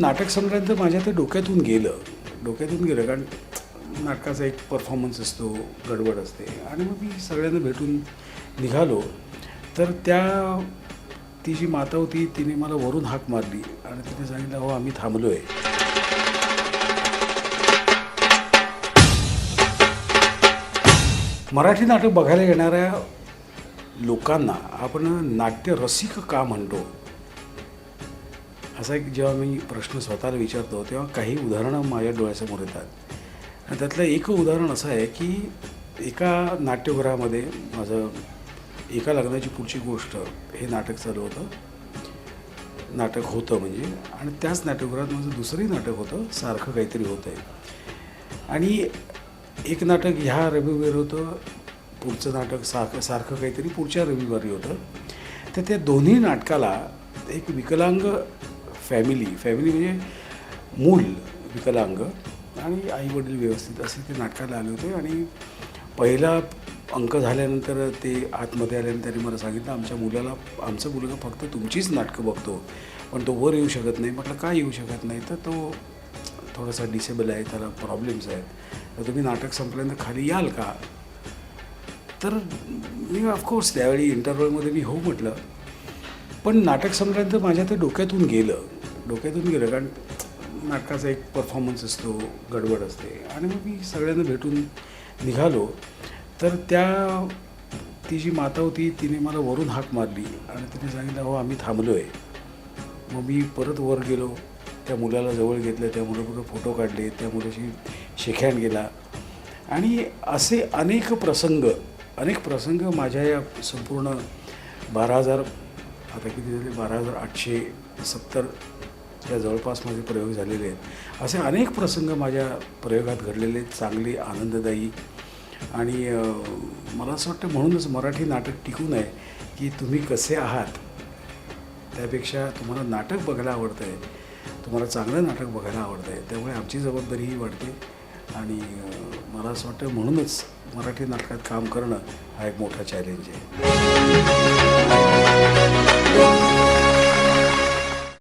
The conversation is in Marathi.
नाटक संपल्यानंतर माझ्या ते डोक्यातून गेलं कारण नाटकाचा एक परफॉर्मन्स असतो, गडबड असते आणि मग मी सगळ्यांना भेटून निघालो. तर ती जी माता होती तिने मला वरून हाक मारली आणि तिने सांगितलं, हो आम्ही थांबलो आहे. मराठी नाटक बघायला येणाऱ्या लोकांना आपण नाट्यरसिक का म्हणतो, असा एक जेव्हा मी प्रश्न स्वतःला विचारतो तेव्हा काही उदाहरणं माझ्या डोळ्यासमोर येतात. आणि त्यातलं एक उदाहरण असं आहे की एका नाट्यगृहामध्ये माझं एका लग्नाची पुढची गोष्ट हे नाटक चालू होतं, नाटक होतं म्हणजे, आणि त्याच नाट्यगृहात माझं दुसरंही नाटक होतं, सारखं काहीतरी होतं आहे. आणि एक नाटक ह्या रविवारी होतं, पुढचं नाटक सारखं काहीतरी पुढच्या रविवारी होतं. तर त्या दोन्ही नाटकाला एक विकलांग फॅमिली म्हणजे मूल विकलांग आणि आईवडील व्यवस्थित असे ते नाटकाला आले होते. आणि पहिला अंक झाल्यानंतर ते आतमध्ये आल्यानंतर त्यांनी मला सांगितलं, आमचा मुलगा फक्त तुमचीच नाटकं बघतो, पण तो वर येऊ शकत नाही. म्हटलं काय येऊ शकत नाही, तर तो थोडासा डिसेबल आहे, त्याला प्रॉब्लेम्स आहेत, तर तुम्ही नाटक संपल्यानंतर खाली याल का? तर मी ऑफकोर्स त्यावेळी इंटरव्ह्यूमध्ये मी हो म्हटलं. पण नाटक संपल्यानंतर माझ्या ते डोक्यातून गेलं कारण नाटकाचा एक परफॉर्मन्स असतो, गडबड असते आणि मग मी सगळ्यांना भेटून निघालो. तर ती जी माता होती तिने मला वरून हाक मारली आणि तिने सांगितलं, हो आम्ही थांबलो आहे. मग मी परत वर गेलो, त्या मुलाला जवळ घेतलं, त्या मुलाबरोबर फोटो काढले, त्या मुलाशी शेकहँड गेला. आणि असे अनेक प्रसंग माझ्या या संपूर्ण 12,000 आता किती झाले 12,870 या जवळपास माझे प्रयोग झालेले आहेत. असे अनेक प्रसंग माझ्या प्रयोगात घडलेले आहेत, चांगले, आनंददायी. आणि मला असं वाटतं म्हणूनच मराठी नाटक टिकून आहे की तुम्ही कसे आहात त्यापेक्षा तुम्हाला नाटक बघायला आवडतं आहे, तुम्हाला चांगलं नाटक बघायला आवडतं आहे, त्यामुळे आमची जबाबदारीही वाढते. आणि मला असं वाटतं म्हणूनच मराठी नाटकात काम करणं हा एक मोठा चॅलेंज आहे.